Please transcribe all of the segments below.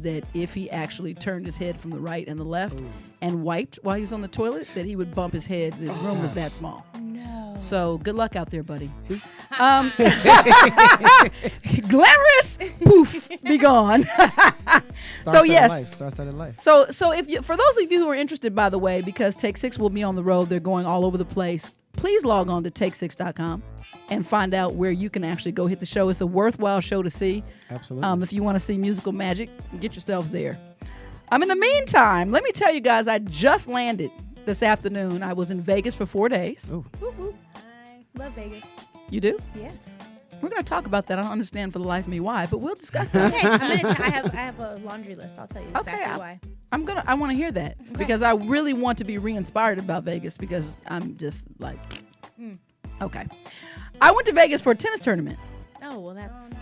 that if he actually turned his head from the right and the left and wiped while he was on the toilet, that he would bump his head. The room was that small. No. So good luck out there, buddy. Glamorous, poof, be gone. So yes. Star-studded life. So if you, for those of you who are interested, by the way, because Take 6 will be on the road, they're going all over the place. Please log on to take6.com and find out where you can actually go hit the show. It's a worthwhile show to see. Absolutely. If you want to see musical magic, get yourselves there. In the meantime, let me tell you guys, I just landed this afternoon. I was in Vegas for 4 days. Ooh. Whoop, whoop. Nice. Love Vegas. You do? Yes. We're going to talk about that. I don't understand for the life of me why, but we'll discuss that. Okay, I have a laundry list. I'll tell you exactly why. I want to hear that because I really want to be re-inspired about Vegas because I'm just like, okay. I went to Vegas for a tennis tournament. Oh, well,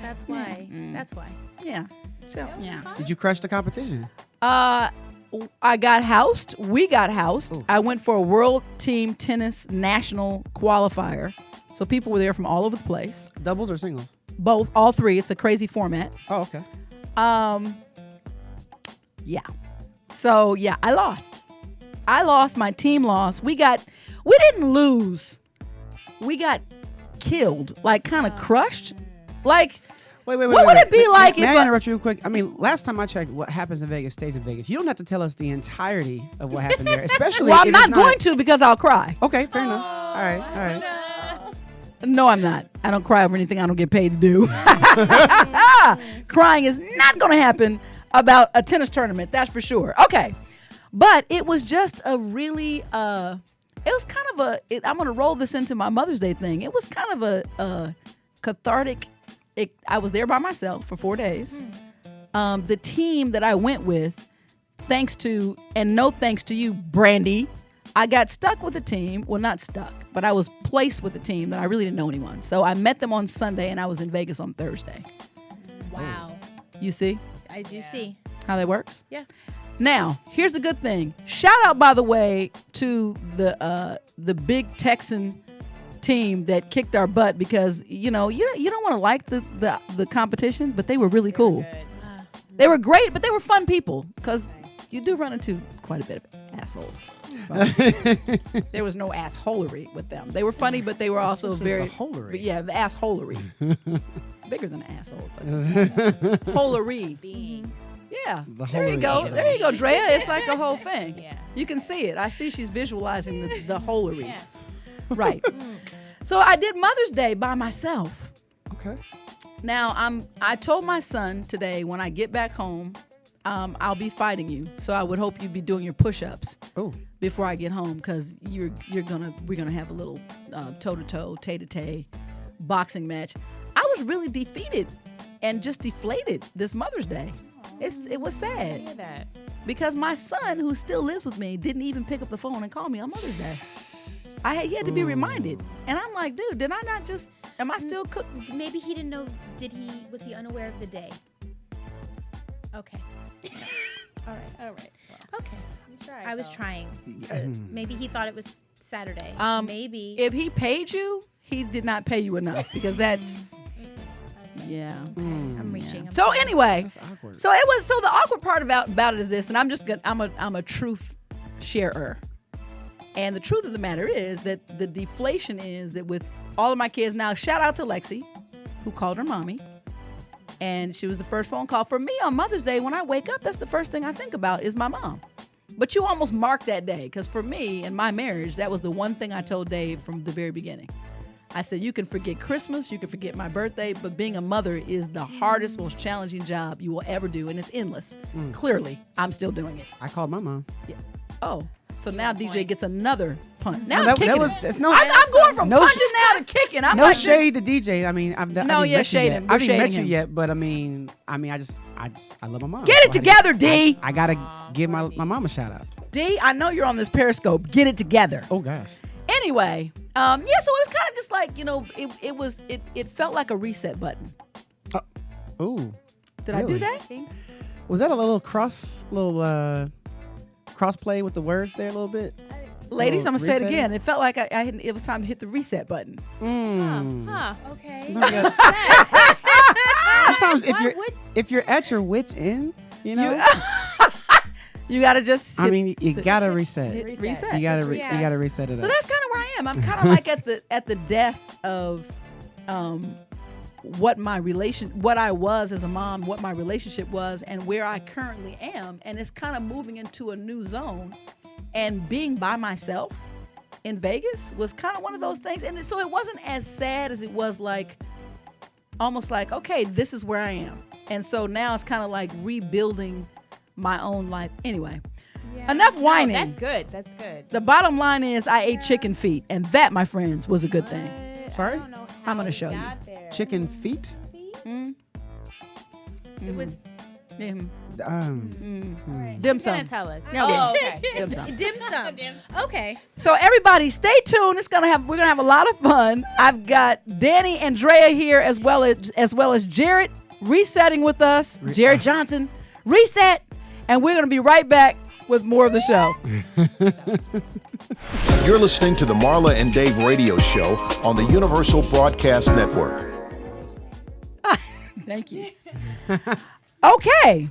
that's why. That's why. Yeah. So, yeah. Did you crush the competition? I got housed. We got housed. Ooh. I went for a World Team Tennis National Qualifier. So people were there from all over the place. Doubles or singles? Both, all three. It's a crazy format. Oh, okay. Yeah. So, yeah, I lost. My team lost. We didn't lose. We got killed, like kind of crushed. Like, Wait. What would it be like May if I interrupt you real quick? Last time I checked, what happens in Vegas stays in Vegas. You don't have to tell us the entirety of what happened there, especially. Well, I'm if not it's going to because I'll cry. Okay, fair enough. All right. No, I'm not. I don't cry over anything I don't get paid to do. Crying is not going to happen about a tennis tournament. That's for sure. Okay. But it was just a really, it was kind of I'm going to roll this into my Mother's Day thing. It was kind of a cathartic. I was there by myself for 4 days. The team that I went with, thanks to you, Brandy, I got stuck with a team. Well, not stuck, but I was placed with a team that I really didn't know anyone. So I met them on Sunday, and I was in Vegas on Thursday. Wow. You see? I do see. How that works? Yeah. Now, here's the good thing. Shout out, by the way, to the big Texan team that kicked our butt because you don't want to like the competition, but they were really cool. They were great, but they were fun people because you do run into quite a bit of assholes. So, there was no assholery with them. They were funny, but they were also very the holery. Yeah, the assholery. It's bigger than an asshole. So holery. Being. Yeah. There you go. There you go, Drea. It's like a whole thing. Yeah. You can see it. I see she's visualizing the holery. Yeah. Right. So I did Mother's Day by myself. Okay. Now I told my son today when I get back home, I'll be fighting you. So I would hope you'd be doing your push-ups before I get home because we're gonna have a little toe-to-toe, tay-to-tay boxing match. I was really defeated and just deflated this Mother's Day. It was sad. Hear that. Because my son, who still lives with me, didn't even pick up the phone and call me on Mother's Day. He had to be reminded. And I'm like, dude, did I not just, am I still cooking? Maybe he didn't know, was he unaware of the day? Okay. All right. Well, okay. I was trying. Maybe he thought it was Saturday. Maybe. If he paid you, he did not pay you enough because that's, yeah. I'm reaching. I'm So sorry. anyway, That's awkward. so the awkward part about it is this, and I'm a truth sharer. And the truth of the matter is that the deflation is that with all of my kids now, shout out to Lexi, who called her mommy. And she was the first phone call. For me on Mother's Day, when I wake up, that's the first thing I think about is my mom. But you almost mark that day because for me in my marriage, that was the one thing I told Dave from the very beginning. I said, you can forget Christmas, you can forget my birthday, but being a mother is the hardest, most challenging job you will ever do, and it's endless. Clearly, I'm still doing it. I called my mom. Yeah. Oh, so now DJ gets another punt. Now No, I'm kicking him. that's no. I'm going from no punching now to kicking. I'm No like shade to DJ. I mean, I've No, I yeah, shade him. We're I haven't met shading you him. yet, but I mean, I love my mom. Get it together, D. I gotta give my mom a shout out. D, I know you're on this Periscope. Get it together. Oh gosh. Anyway, so it was kind of just like, it felt like a reset button. Ooh. Did I do Really? that? Was that a little cross play with the words there a little bit? Ladies, I'm going to say it resetting? again. It felt like it was time to hit the reset button. Okay. Sometimes, sometimes if you're at your wit's end, You know. You gotta just. I mean, you gotta reset. Reset. You gotta reset it up. So that's kind of where I am. I'm kind of like at the death of what I was as a mom, what my relationship was, and where I currently am, and it's kind of moving into a new zone. And being by myself in Vegas was kind of one of those things, and so it wasn't as sad as it was like almost like, okay, this is where I am, and so now it's kind of like rebuilding my own life. Anyway, enough whining. That's good. That's good. The bottom line is I ate chicken feet, and that, my friends, was a good thing. Sorry? I don't know how I'm going to show you. there. Chicken feet? It was Dim She's sum. gonna tell us. Yeah, okay. Dim sum. Dim sum. Okay. So everybody, stay tuned. We're gonna have a lot of fun. I've got Dani and Drea here as well as Jarrett resetting with us. Jarrett Johnson, reset, and we're gonna be right back with more of the show. You're listening to the Marla and Dave radio show on the Universal Broadcast Network. Thank you. Okay.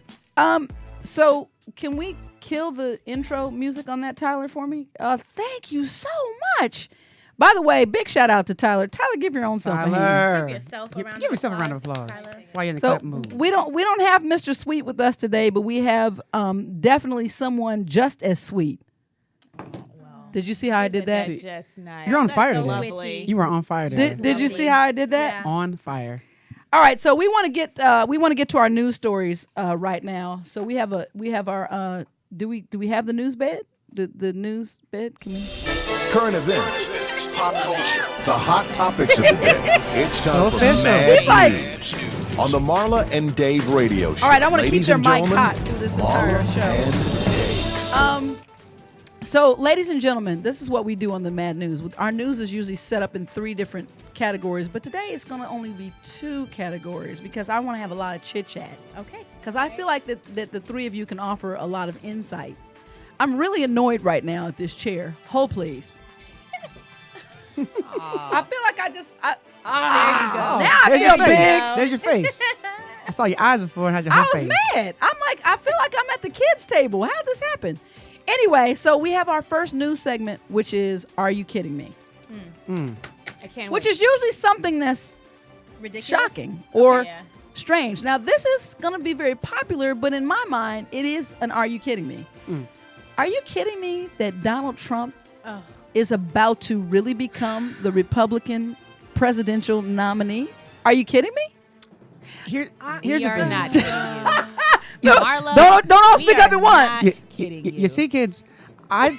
So can we kill the intro music on that, Tyler, for me? Thank you so much. By the way, big shout out to Tyler. Tyler, give your own self a hand. Tyler. Give yourself a round of applause. Tyler. While you're in the So clap mood. we don't have Mr. Sweet with us today, but we have definitely someone just as sweet. Did you see how I did that? Just nice. You're on fire so today. witty. You were on fire today. Did you see how I did that? Yeah. On fire. All right, so we want to get to our news stories right now. So we have our do we have the news bed? The news bed? Can we? Current events, pop culture, the hot topics of the day. It's time for official. MaD He's like- News on the Marla and Dave radio show. All right, I want to keep Ladies their and mics gentlemen, hot through this entire Marla show. and Dave. So, ladies and gentlemen, this is what we do on the MaD News. Our news is usually set up in 3 different categories, but today it's going to only be 2 categories because I want to have a lot of chit-chat. Okay. Because I feel like that the 3 of you can offer a lot of insight. I'm really annoyed right now at this chair. Hold, please. I feel like there you go. Now I There's feel your big. face. There's your face. I saw your eyes before and had your I whole was face. mad. I feel like I'm at the kids' table. How did this happen? Anyway, so we have our first news segment, which is Are You Kidding Me? I can't Which wait. is usually something that's Ridiculous. shocking or Yeah. strange. Now, this is going to be very popular, but in my mind, it is an Are You Kidding Me? Are you kidding me that Donald Trump is about to really become the Republican presidential nominee? Are you kidding me? Here's We the are thing. not kidding you. No, Marla, don't all we speak are up at once. not kidding you. You see, kids, I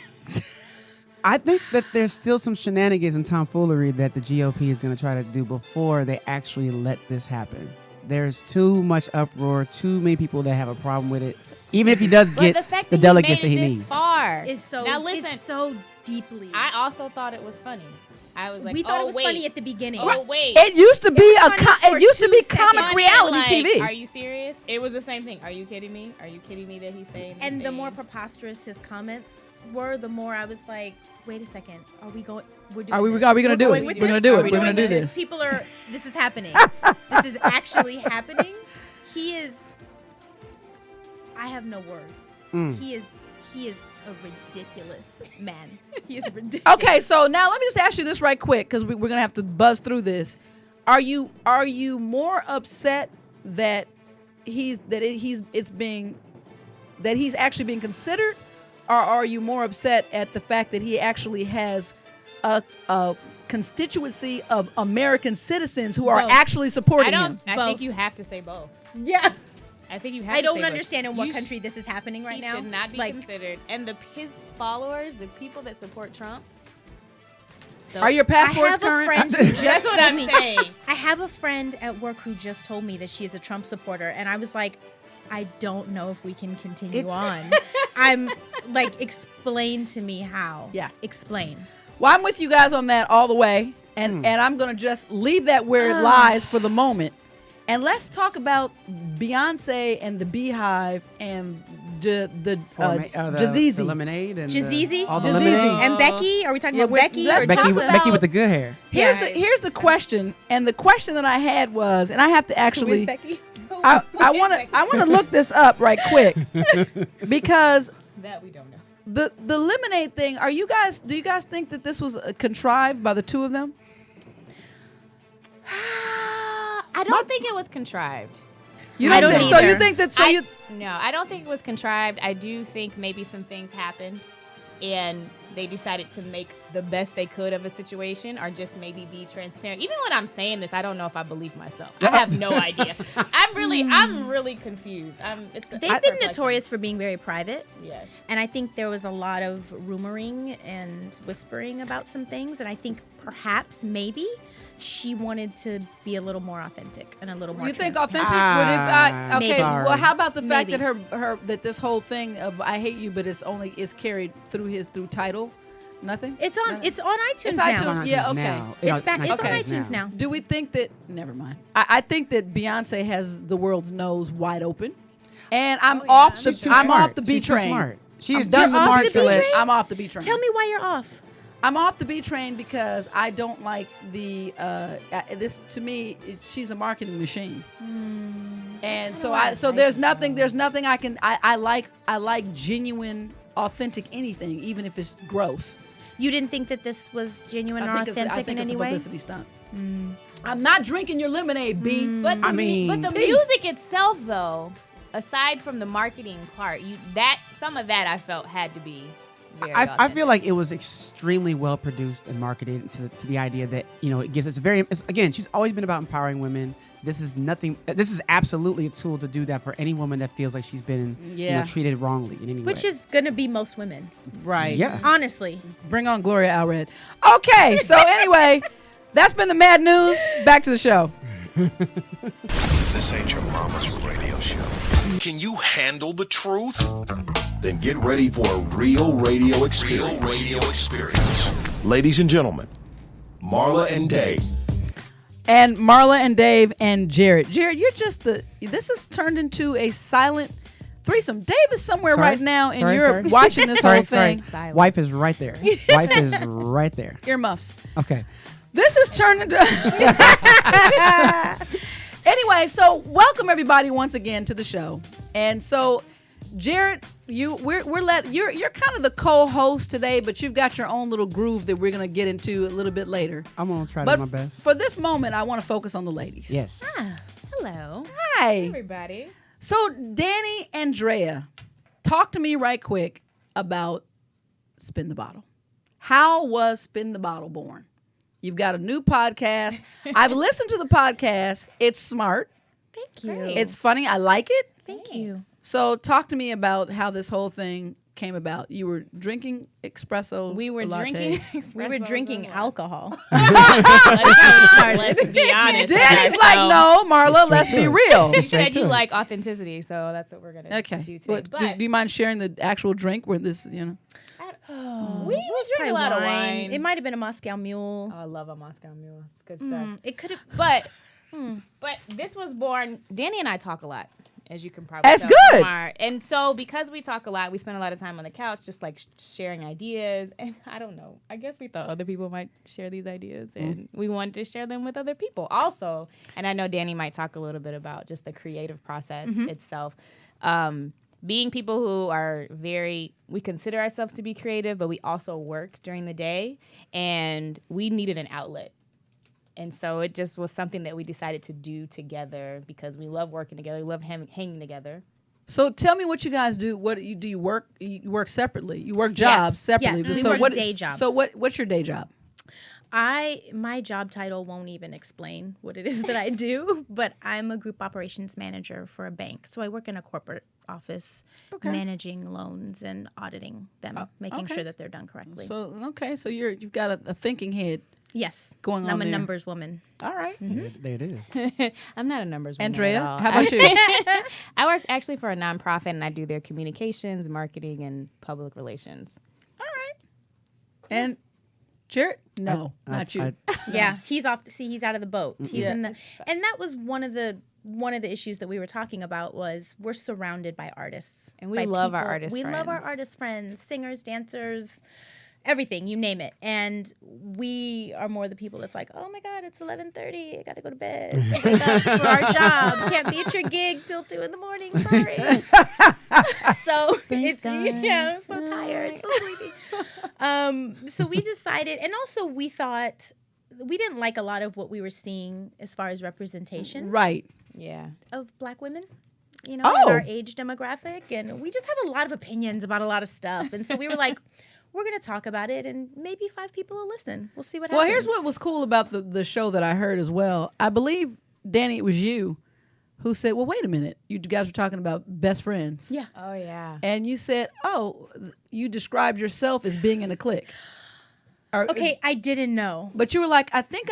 think that there's still some shenanigans and tomfoolery that the GOP is going to try to do before they actually let this happen. There's too much uproar, too many people that have a problem with it. Even if he does But get the fact the that delegates he that made he it this needs. far Is so now listen. It's so deeply. I also thought it was funny. I was like, we thought oh, it was wait. funny at the beginning. Oh wait. It used to be was funny for it used to 2 be seconds. comic reality Like, TV. Are you serious? It was the same thing. Are you kidding me? Are you kidding me that he's saying? these And the more things? preposterous his comments were, the more I was like, wait a second. Are we going? We're doing Are we this. going to do going it? with We're going to this? do Are it. we We're going to do doing this. People are. This is happening. This is actually happening. He is. I have no words. He is a ridiculous man. He is ridiculous. Okay, so now let me just ask you this right quick because we're gonna have to buzz through this. Are you more upset that he's actually being considered, or are you more upset at the fact that he actually has a constituency of American citizens who are Both. actually supporting him? I Both. think you have to say both. Yeah. I think you have. I to don't say both. understand in what You country this is happening right he now. should not be Like, considered. And his followers, the people that support Trump. Are your passports I have current? a friend who just That's what told I'm me. saying. I have a friend at work who just told me that she is a Trump supporter, and I was like, I don't know if we can continue on. I'm like, explain to me how. Yeah. Explain. Well, I'm with you guys on that all the way, and I'm gonna just leave that where it lies for the moment, and let's talk about Beyonce and the Beehive and the Jazizi. lemonade and Jazizi? all the Jazizi. lemonade. And Becky? Are we talking Yeah, about we're- Becky? let's Or talk Becky, about- Becky with the good hair. Here's the question, and the question that I had was, and I have to actually, Becky? I want to look this up right quick because that we don't know. The lemonade thing. Do you guys think that this was contrived by the two of them? I don't think it was contrived. I don't think either. So you think that? No, I don't think it was contrived. I do think maybe some things happened, and they decided to make the best they could of a situation, or just maybe be transparent. Even when I'm saying this, I don't know if I believe myself. I have no idea. I'm really confused. They've been notorious for being very private. Yes. And I think there was a lot of rumoring and whispering about some things, and I think perhaps maybe she wanted to be a little more authentic and a little more. You think transparent. authentic? Okay. Sorry. Well, how about the fact Maybe. that her that this whole thing of "I hate you," but it's carried through Tidal? Nothing. It's on iTunes It's now. iTunes. Yeah, okay. Now. It's back. It's on Okay. iTunes now. Do we think that? Never mind. I think that Beyonce has the world's nose wide open, and I'm off. She's too I'm smart. off the B She's train. Too smart. She is done too off smart the to B let. train? I'm off the B train. Tell me why you're off. I'm off the B train because I don't like the this. To me, she's a marketing machine, and so there's nothing I can. I like genuine, authentic anything, even if it's gross. You didn't think that this was genuine or authentic in any it's a way? publicity stunt. I'm not drinking your lemonade, B. But I mean, but the Peace. music itself, though, aside from the marketing part, some of that I felt had to be. Very I authentic. feel like it was extremely well produced and marketed to the idea that it gives. Again, she's always been about empowering women. This is nothing. This is absolutely a tool to do that for any woman that feels like she's been treated wrongly in any way. Which is going to be most women. Right. Yeah. Honestly. Bring on Gloria Allred. Okay, so anyway, that's been the Mad News. Back to the show. This ain't your mama's radio show. Can you handle the truth? Then get ready for a real radio experience. Ladies and gentlemen, Marla and Dave. And Marla and Dave and Jarrett. Jarrett, you're just this has turned into a silent threesome. Dave is somewhere Sorry? right now, and Sorry, you're sorry. watching this whole thing. Silent. Wife is right there. Wife is right there. Earmuffs. Okay. This has turned into. Anyway, so welcome everybody once again to the show. And so, Jarrett, you're kind of the co-host today, but you've got your own little groove that we're gonna get into a little bit later. I'm gonna try to But do my best. for this moment, I want to focus on the ladies. Yes. Hello, Hi. everybody. So, Dani and Drea, talk to me right quick about Spin the Bottle. How was Spin the Bottle born? You've got a new podcast. I've listened to the podcast. It's smart. Thank you. Great. It's funny. I like it. Thank you. So talk to me about how this whole thing came about. You were drinking espressos. We were or drinking. lattes. We were drinking alcohol. Let's be honest. Danny's like, no, Marla, let's be real. You Straight said to you it. like authenticity, so that's what we're gonna Okay. do today. Well, do you mind sharing the actual drink where this, we drink Probably a lot of wine. It might have been a Moscow Mule. Oh, I love a Moscow Mule. It's good stuff. It could have. But this was born. Dani and I talk a lot, as you can probably That's tell good. from and so because we talk a lot, we spend a lot of time on the couch, just like sharing ideas. And I don't know. I guess we thought other people might share these ideas, and we wanted to share them with other people also. And I know Dani might talk a little bit about just the creative process itself. Being people who are we consider ourselves to be creative, but we also work during the day, and we needed an outlet. And so it just was something that we decided to do together because we love working together. We love hanging together. So tell me what you guys do. What do you work? You work separately. You work jobs separately. Yes, we so work day jobs. So what's your day job? My job title won't even explain what it is that I do, but I'm a group operations manager for a bank. So I work in a corporate office, managing loans and auditing them, making sure that they're done correctly. So you've got a thinking head. Yes, going on I'm a there. numbers woman. All right. There it is. I'm not a numbers woman Andrea, at all. how about you? I work actually for a nonprofit, and I do their communications, marketing, and public relations. All right. And Jarrett? No, not you. Yeah, he's off. He's out of the boat. He's in the, and that was one of the issues that we were talking about was we're surrounded by artists, And we by love our people. artist We love our friends. artist friends, singers, dancers, everything, you name it. And we are more the people that's like, oh my God, it's 11:30. I got to go to bed. Wake up for our job. Can't be at your gig till 2 a.m. Sorry. So it's, I'm so tired, so sleepy. So we decided, and also we thought, we didn't like a lot of what we were seeing as far as representation. Right. Yeah. Of Black women. You know, in our age demographic. And we just have a lot of opinions about a lot of stuff. And so we were like, we're going to talk about it and maybe 5 people will listen. We'll see what happens. Well, here's what was cool about the show that I heard as well. I believe, Dani, it was you who said, well, wait a minute. You guys were talking about best friends. Yeah. Oh, yeah. And you said, you described yourself as being in a clique. Okay, I didn't know. But you were like, I think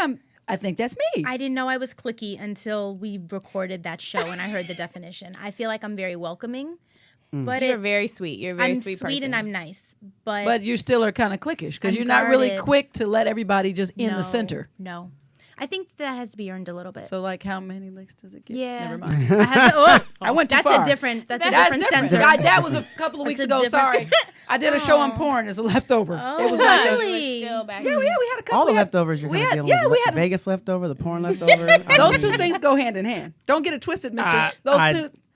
that's me. I didn't know I was cliquey until we recorded that show and I heard the definition. I feel like I'm very welcoming, but You're very sweet. You're a very I'm sweet person. sweet and I'm nice, but But you still are kind of cliquish because I'm you're not really guarded. quick to let everybody just in the center. No, I think that has to be earned a little bit. So, like, how many licks does it get? Yeah. Never mind. I have to, I went too that's far. a different. That's a That's different different. center. That was a couple of weeks That's a ago. different- Sorry, I did a show on porn as a leftover. Oh, It was like really? Still back we had a couple. All the we had- leftovers you're we kind of had- dealing with. we had Vegas leftover, the porn leftover. those two things go hand in hand. Don't get it twisted, Mister.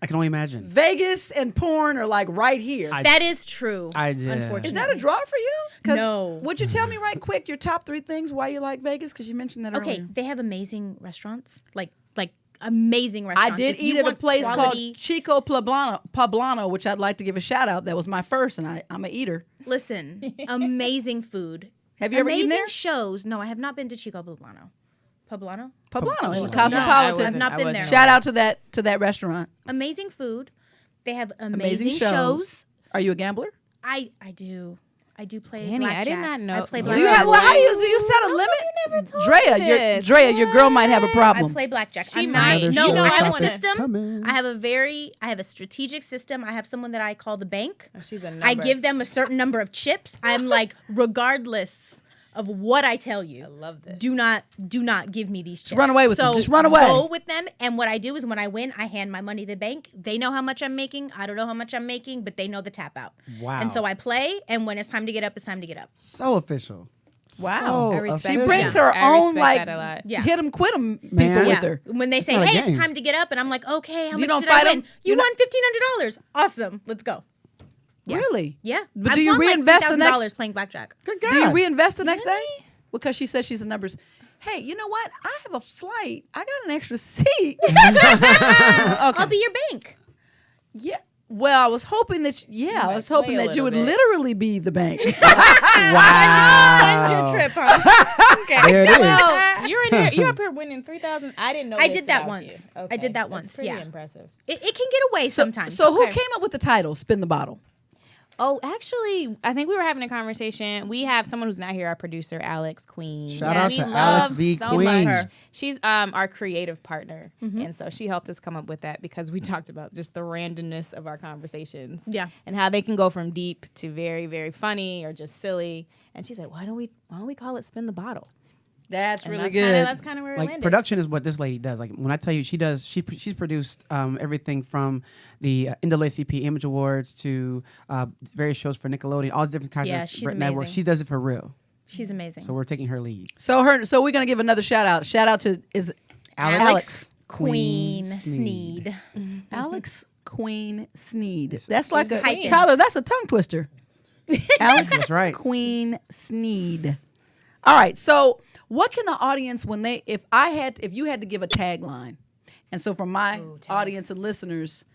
I can only imagine. Vegas and porn are like right here. That is true. Unfortunately, Is that a draw for you? 'Cause No. Would you tell me right quick your top 3 things why you like Vegas? Because you mentioned that Okay, earlier. they have amazing restaurants, like amazing restaurants. I did If you eat at a want place quality- called Chico Poblano, which I'd like to give a shout out. That was my first, and I'm an eater. Listen, amazing food. Have you ever eaten there? shows. No, I have not been to Chico Poblano. Poblano in the Poblano. Cosmopolitan. I've not been there. Shout out to that restaurant. Amazing food. They have amazing shows. Are you a gambler? I do. I do play Dani, blackjack. I did not know. I play Do Do blackjack. you have? Well, how do you set a limit? You never told Drea, me this. your girl might have a problem. I play blackjack. She I'm might. Not, No, no, I have a wanna- system. Coming. I have a strategic system. I have someone that I call the bank. Oh, she's a number. I give them a certain number of chips. I'm like, regardless of what I tell you, I love this. do not give me these chips. run away with them. So Just run away. Go with them. And what I do is when I win, I hand my money to the bank. They know how much I'm making. I don't know how much I'm making, but they know the tap out. Wow. And so I play, and when it's time to get up, it's time to get up. So official. Wow. So I respect She official. brings Yeah. her I own respect like that a lot. Yeah. hit 'em quit 'em people Man. with her. When they say, not a hey, it's game. time to get up, and I'm like, okay, how You much don't did fight I 'em? win? You're You won $1,500. Awesome. Let's go. Yeah. Really? Yeah. But I've do you won reinvest the like next? $3,000 playing blackjack. Good Do you God. reinvest the next day? Because she says she's the numbers. Hey, you know what? I have a flight. I got an extra seat. I'll be your bank. Yeah. Well, I was hoping that. I was hoping play a that you would little bit. literally be the bank. Wow. Your trip, huh? Okay. There it is. Well, you're up here winning 3,000. I didn't know. I this did that about once. you. I did that That's once, Pretty yeah. impressive. It can get away sometimes. So who Okay. came up with the title "Spin the Bottle"? Oh, actually, I think we were having a conversation. We have someone who's not here, our producer, Alex Queen. Shout out We to love Alex V. so Queen. much her. She's our creative partner. And so she helped us come up with that because we talked about just the randomness of our conversations. Yeah. And how they can go from deep to very, very funny or just silly. And she said, why don't we call it Spin the Bottle? That's And really that's good. That's kind of where it Like landed. production is what this lady does. Like when I tell you, she's produced everything from the NAACP Image Awards to various shows for Nickelodeon, all the different kinds Yeah, of she's networks. amazing. She does it for real. She's amazing. So we're taking her lead. So we're gonna give another shout out. Shout out to Alex Queen Sneed. Alex Queen Sneed. Yes, That's like a hyphen. Tyler. That's a tongue twister. Alex That's right. Queen Sneed. All right. So what can the audience if you had to give a tagline, and so for my audience and listeners,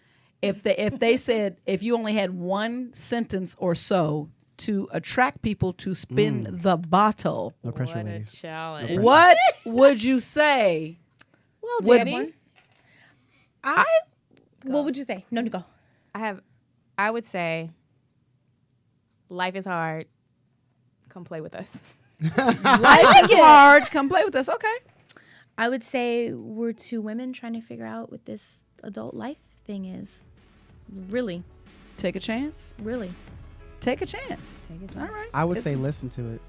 if they said if you only had one sentence or so to attract people to spin the bottle, No pressure, what a ladies. challenge. what would you say? Well, Would- Dani, What would you say? No, go. I would say life is hard. Come play with us. Life is hard. Come play with us. Okay. I would say we're two women trying to figure out what this adult life thing is. Really, Take a chance. really. Take a chance. All right. I would say listen to it.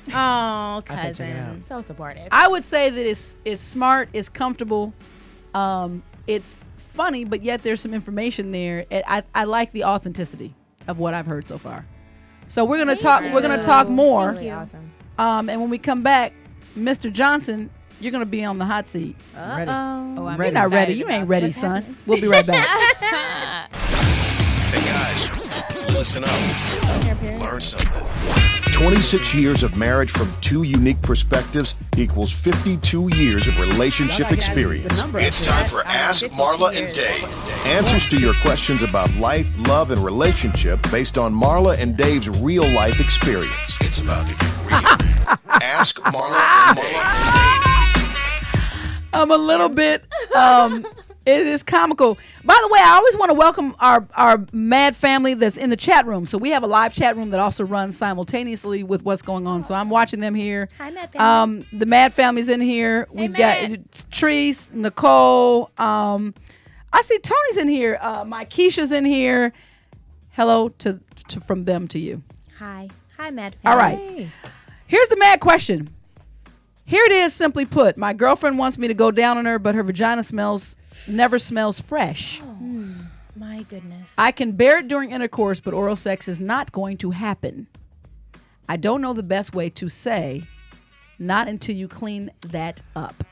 Oh, I say check it cousin. out. So supportive. I would say that it's smart, it's comfortable, it's funny, but yet there's some information there. I like the authenticity of what I've heard so far. So we're gonna talk. We're gonna talk more. Really awesome. And when we come back, Mr. Johnson, you're gonna be on the hot seat. Ready. Oh, I'm You're not ready. You ain't ready, son. We'll be right back. Hey guys, listen up. Learn something. 26 years of marriage from two unique perspectives equals 52 years of relationship experience. It's time for Ask Marla and Dave. Answers to your questions about life, love, and relationship based on Marla and Dave's real life experience. It's about to get real. Ask Marla and Dave. I'm a little bit. It is comical. By the way, I always want to welcome our MaD family that's in the chat room. So we have a live chat room that also runs simultaneously with what's going on. So I'm watching them here. Hi, MaD family. The MaD family's in here. We've got Treese, Nicole. I see Tony's in here. My Keisha's in here. Hello to from them to you. Hi, MaD family. All right. Here's the MaD question. Here it is, simply put. My girlfriend wants me to go down on her, but her vagina never smells fresh. Oh, my goodness. I can bear it during intercourse, but oral sex is not going to happen. I don't know the best way to say, not until you clean that up.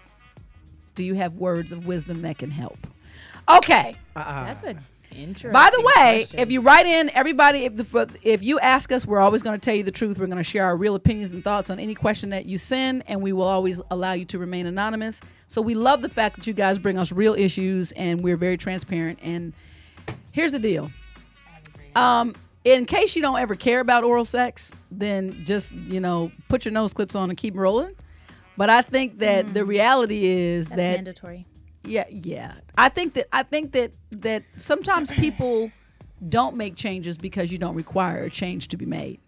Do you have words of wisdom that can help? Okay. That's a interesting. By the way, question. if you write in, everybody, if you ask us, we're always going to tell you the truth. We're going to share our real opinions and thoughts on any question that you send, and we will always allow you to remain anonymous. So we love the fact that you guys bring us real issues, and we're very transparent. And here's the deal. In case you don't ever care about oral sex, then just, put your nose clips on and keep rolling. But I think that the reality is That's mandatory. Yeah. I think that sometimes people don't make changes because you don't require a change to be made.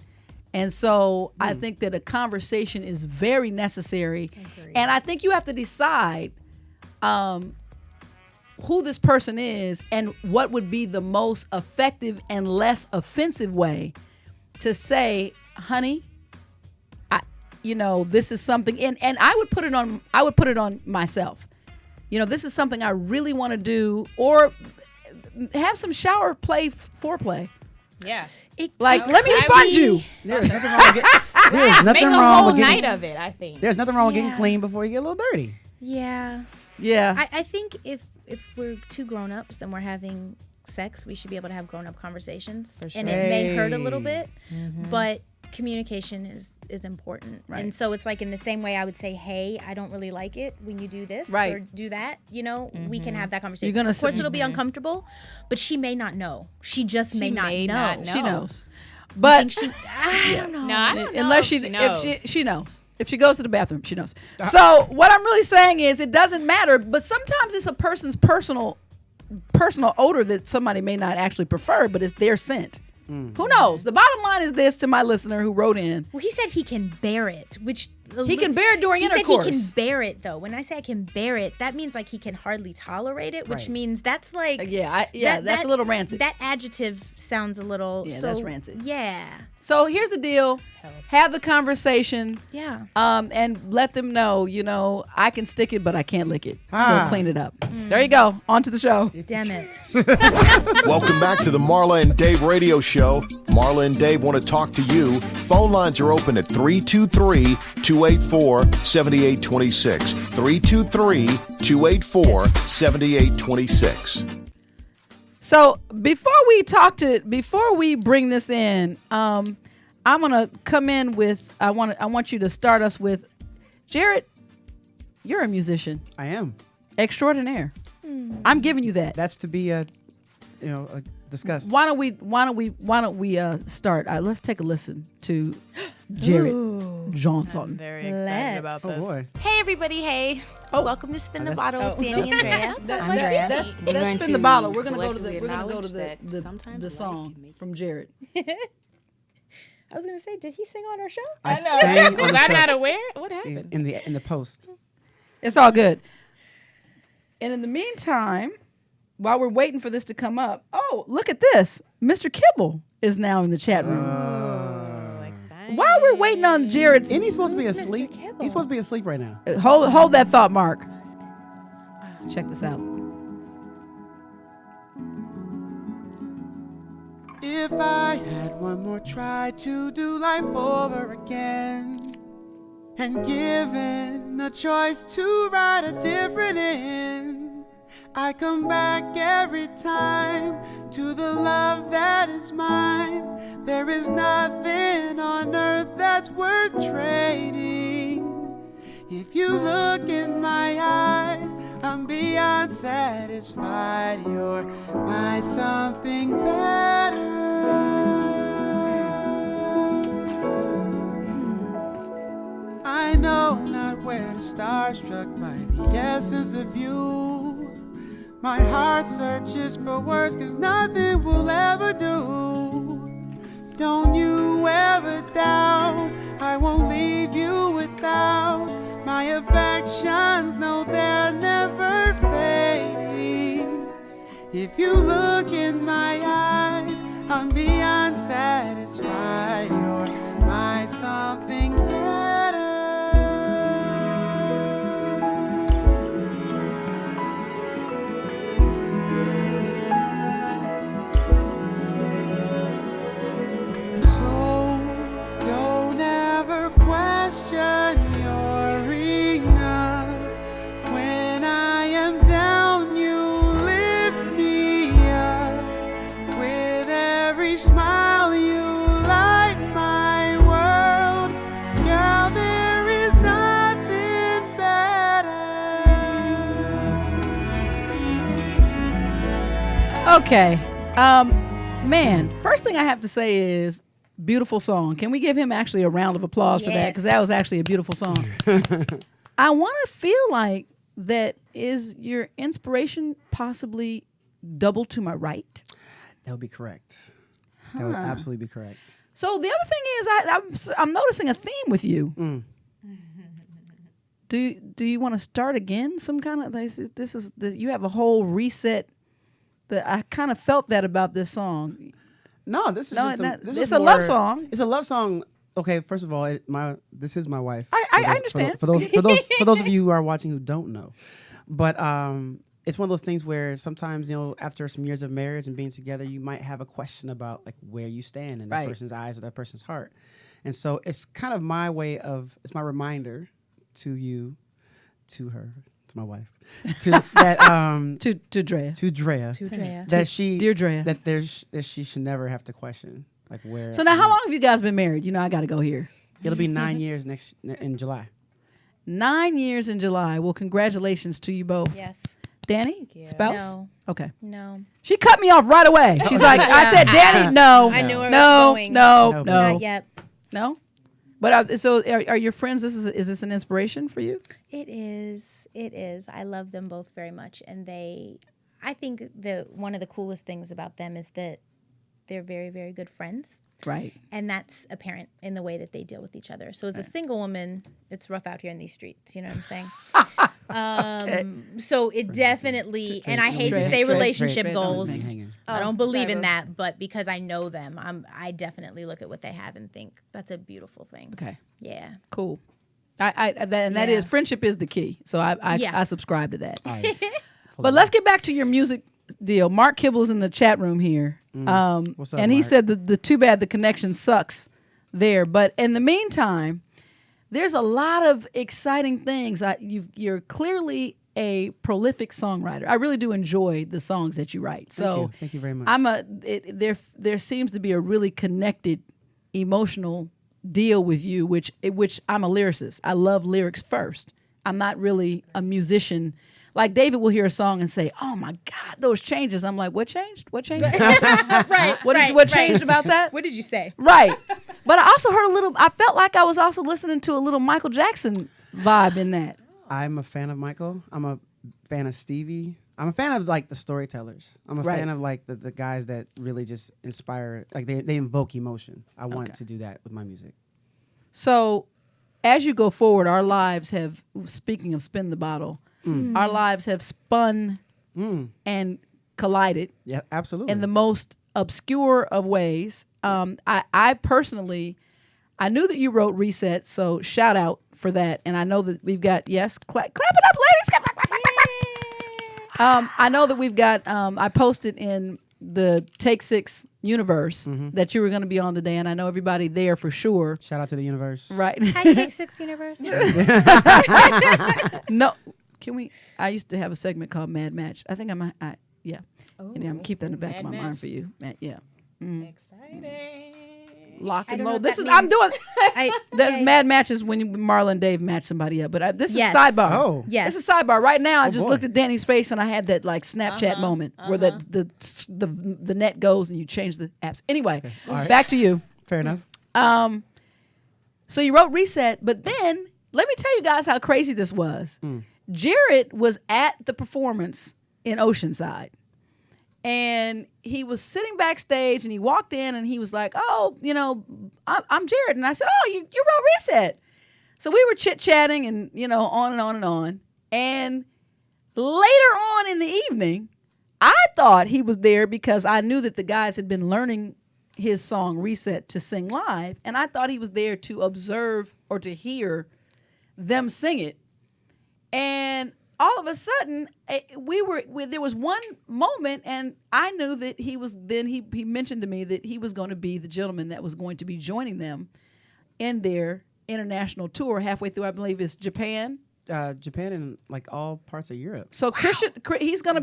And so I think that a conversation is very necessary. Agreed. And I think you have to decide who this person is and what would be the most effective and less offensive way to say, honey, this is something, and I would put it on myself. This is something I really want to do, or have some shower play foreplay. Yeah. Let me sponge you. There's nothing wrong with there's Make nothing a wrong whole with getting, night of it, I think. There's nothing wrong with getting Yeah. clean before you get a little dirty. Yeah. Yeah. I think if we're two grown-ups and we're having sex, we should be able to have grown-up conversations. For sure. And it may hurt a little Hey. bit, but communication is important. Right. And so it's like in the same way I would say, hey, I don't really like it when you do this Right. or do that, we can have that conversation. You're gonna of course say- it'll be uncomfortable, but she may not know. She just may not know. She knows. But I don't know. No, I don't know unless if she knows. if she knows. If she goes to the bathroom, she knows. So what I'm really saying is it doesn't matter, but sometimes it's a person's personal odor that somebody may not actually prefer, but it's their scent. Who knows? The bottom line is this to my listener who wrote in. Well, he said he can bear it, which He can bear it during intercourse. He said he can bear it though. When I say I can bear it, that means like he can hardly tolerate it, which Right. means that's like that's a little rancid. That adjective sounds a little that's rancid. Yeah. So here's the deal. Have the conversation. Yeah. And let them know, I can stick it, but I can't lick it. Ah. So clean it up. There you go. On to the show. Damn it. Welcome back to the Marla and Dave radio show. Marla and Dave want to talk to you. Phone lines are open at 323-284-7826. 323-284-7826. So before we bring this in, I'm gonna come in with I want you to start us with Jarrett. You're a musician I am. extraordinaire. I'm giving you that. That's to be discussed. Why don't we start? Let's take a listen to Jarrett Johnson. Very excited about Oh this. boy. Hey everybody, hey. Welcome to Spin the that's- Bottle with Dani and Drea. That's spin the bottle. We're gonna go to the song from Jarrett. I was gonna say, did he sing on our show? I sang on Was the I show not aware? What happened? in the post. It's all good. And in the meantime, while we're waiting for this to come up, oh, look at this. Mr. Kibble is now in the chat room. While we're waiting on Jarrett's... Isn't he supposed to be Who's Mr. asleep? Kibble? He's supposed to be asleep right now. Hold that thought, Mark. Check this out. If I had one more try to do life over again, and given the choice to write a different end, I come back every time to the love that is mine. There is nothing on earth that's worth trading. If you look in my eyes, I'm beyond satisfied. You're my something better. I know not where to start, struck by the essence of you. My heart searches for words, 'cause nothing will ever do. Don't you ever doubt, I won't leave you without. My affections know they're never fading. If you look in my eyes, I'm beyond satisfied. You're my something better. Okay. Man, first thing I have to say is beautiful song. Can we give him actually a round of applause for that? Because that was actually a beautiful song. I want to feel like that is your inspiration possibly double to my right? That would be correct. That would absolutely be correct. So the other thing is I'm noticing a theme with you. Mm. Do you want to start again? Some kind of you have a whole reset. I kind of felt that about this song. No, this is it's a love song. It's a love song. Okay, first of all, this is my wife. I understand. For those of you who are watching who don't know, but it's one of those things where sometimes, after some years of marriage and being together, you might have a question about like where you stand in that person's eyes or that person's heart, and so it's kind of my way of it's my reminder to you, to her. To my wife, to Drea, dear Drea, that she should never have to question like where. So now, how long have you guys been married? I got to go here. It'll be 9 years in July. 9 years in July. Well, congratulations to you both. Yes. Danny, spouse? No. Okay. No. She cut me off right away. She's like, I said, Danny, no. I knew where I was going. No. Not yet. No. But so are your friends? Is this an inspiration for you? It is. It is. I love them both very much, and I think one of the coolest things about them is that they're very, very good friends. Right. And that's apparent in the way that they deal with each other. So as a single woman, it's rough out here in these streets. You know what I'm saying? So it definitely, and I hate to say relationship goals. I don't believe in that, but because I know them, I definitely look at what they have and think that's a beautiful thing. Okay. Yeah. Cool. That is friendship is the key. So I subscribe to that. But let's get back to your music deal. Mark Kibble's in the chat room here. What's up, and he Mark? said the too bad the connection sucks there. But in the meantime, there's a lot of exciting things. You're clearly a prolific songwriter. I really do enjoy the songs that you write. So thank you very much. There seems to be a really connected emotional deal with you, which I'm a lyricist. I love lyrics first. I'm not really a musician. Like David will hear a song and say, "Oh my God, those changes." I'm like, "What changed? What changed?" What changed about that? What did you say? Right. But I also heard a little. I felt like I was also listening to a little Michael Jackson vibe in that. I'm a fan of Michael. I'm a fan of Stevie. I'm a fan of like the storytellers. I'm a fan of like the guys that really just inspire. Like they invoke emotion. I want to do that with my music. So, as you go forward, our lives have. Speaking of spin the bottle. Our lives have spun and collided. Yeah, absolutely. In the most obscure of ways. I personally, I knew that you wrote Reset, so shout out for that. And I know that we've got, clap it up, ladies. I know that we've got, I posted in the Take Six universe that you were going to be on today, and I know everybody there for sure. Shout out to the universe. Right. Hi, Take Six Universe. No, can we? I used to have a segment called Mad Match. I think yeah. Oh, And I'm keep that in the back Mad of my mind Match. for you, Matt. Yeah. Exciting. Lock I and don't know load. what This that is I'm means. doing. There's Mad Matches when Marla and Dave match somebody up, but this Yes. is sidebar. Oh. Yes. This is sidebar. Right now, I just boy. looked at Danny's face and I had that like Snapchat moment where the net goes and you change the apps. Anyway, All right. back to you. Fair enough. So you wrote Reset, but then let me tell you guys how crazy this was. Jarrett was at the performance in Oceanside. And he was sitting backstage and he walked in and he was like, oh, I'm Jarrett. And I said, oh, you wrote Reset. So we were chit-chatting and, on and on and on. And later on in the evening, I thought he was there because I knew that the guys had been learning his song Reset to sing live. And I thought he was there to observe or to hear them sing it. And all of a sudden, there was one moment, and I knew that he was. Then he mentioned to me that he was going to be the gentleman that was going to be joining them in their international tour. Halfway through, I believe, is Japan. Japan and like all parts of Europe. So Christian, he's gonna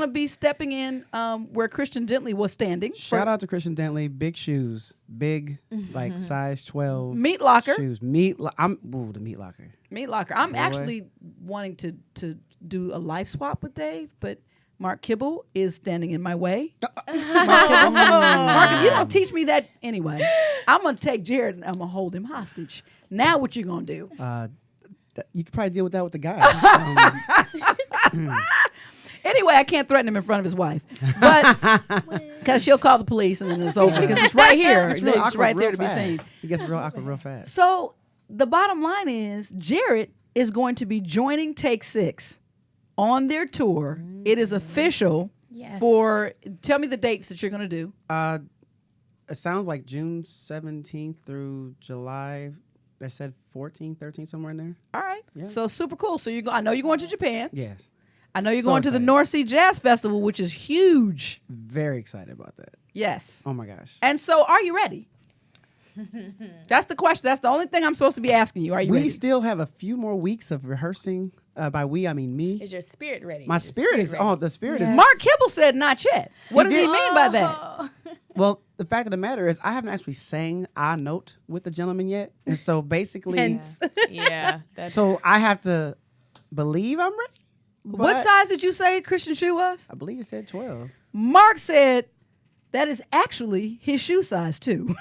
be stepping in where Christian Dentley was standing. Shout out to Christian Dentley. Big shoes, big like size 12 Meat Locker. shoes. The Meat Locker. Meat Locker. I'm Boy. actually wanting to do a life swap with Dave, but Mark Kibble is standing in my way. Mark, if you don't teach me that anyway, I'm gonna take Jarrett and I'm gonna hold him hostage. Now what you gonna do? You could probably deal with that with the guys. Anyway, I can't threaten him in front of his wife, but because she'll call the police and then it's over because it's right here. It's real It's awkward right there real to be seen. fast. It gets real awkward real fast. So the bottom line is Jarrett is going to be joining Take Six on their tour. It is official. Yes. Tell me the dates that you're going to do. It sounds like June 17th through July. They said 14, 13, somewhere in there. All right. Yeah. So super cool. So I know you're going to Japan. Yes. I know you're So going to the excited. North Sea Jazz Festival, which is huge. Very excited about that. Yes. Oh my gosh. And so are you ready? That's the question. That's the only thing I'm supposed to be asking you. Are you We ready? still have a few more weeks of rehearsing. By we, I mean me. Is your spirit ready? My spirit is ready? the spirit is. Mark Kibble said not yet. What does he did. mean by that? Well, the fact of the matter is, I haven't actually sang a note with the gentleman yet, and so basically, Hence. Yeah. That's so I have to believe I'm ready. What but size did you say Christian shoe was? I believe it said 12. Mark said that is actually his shoe size too.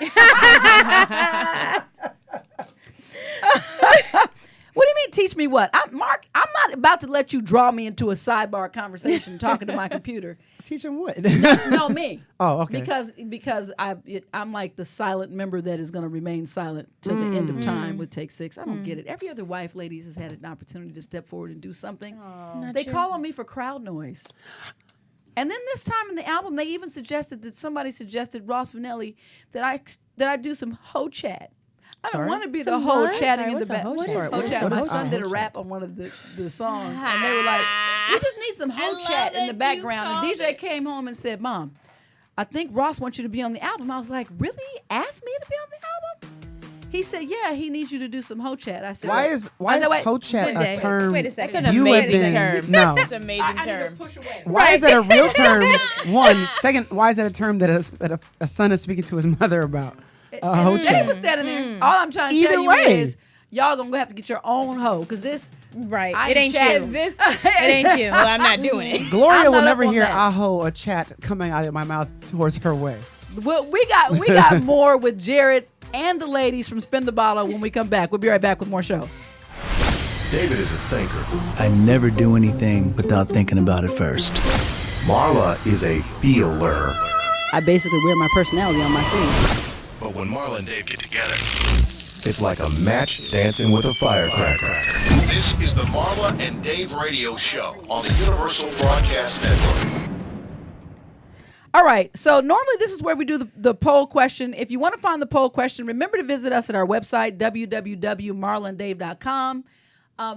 What do you mean teach me what? Mark, I'm not about to let you draw me into a sidebar conversation talking to my computer. Teach him what? No, me. Oh, okay. Because I'm like the silent member that is going to remain silent to the end of time with Take Six. I don't get it. Every other wife, ladies, has had an opportunity to step forward and do something. They call on me for crowd noise. And then this time in the album, they even somebody suggested Ross Vanelli that I do some hoe chat. I don't Sorry? want to be the Some hoe what? chatting Sorry, in the what's a back. hoe What chat? is hoe What chat? is My a son hoe did a chat? rap on one of the songs, and they were like, "We just need some hoe chat in the background." And DJ came home and said, "Mom, I think Ross wants you to be on the album." I was like, "Really? Asked me to be on the album?" He said, "Yeah, he needs you to do some hoe chat." I said, Why "Wait." is I said, "Wait, hoe chat wait, a term? wait a second. That's an you have amazing been- term. No. It's an amazing I need term. to push away. Why is that a real term? One. Second, why is that a term that a son is speaking to his mother about? Hoe And Dave chat. was standing there. All I'm trying to Either tell you way. is, y'all gonna have to get your own hoe because this. Right. I It ain't chatting. you. This, It ain't you. well, I'm not doing it. Gloria I'm will not never up on hear that. aho a chat coming out of my mouth towards her way. Well, we got more with Jarrett and the ladies from Spin the Bottle when we come back. We'll be right back with more show. David is a thinker. I never do anything without thinking about it first. Marla is a feeler. I basically wear my personality on my sleeve. But when Marla and Dave get together, it's like a match dancing with a firecracker. This is the Marla and Dave radio show on the Universal Broadcast Network. All right, so normally this is where we do the poll question. If you want to find the poll question, remember to visit us at our website, www.marlandave.com.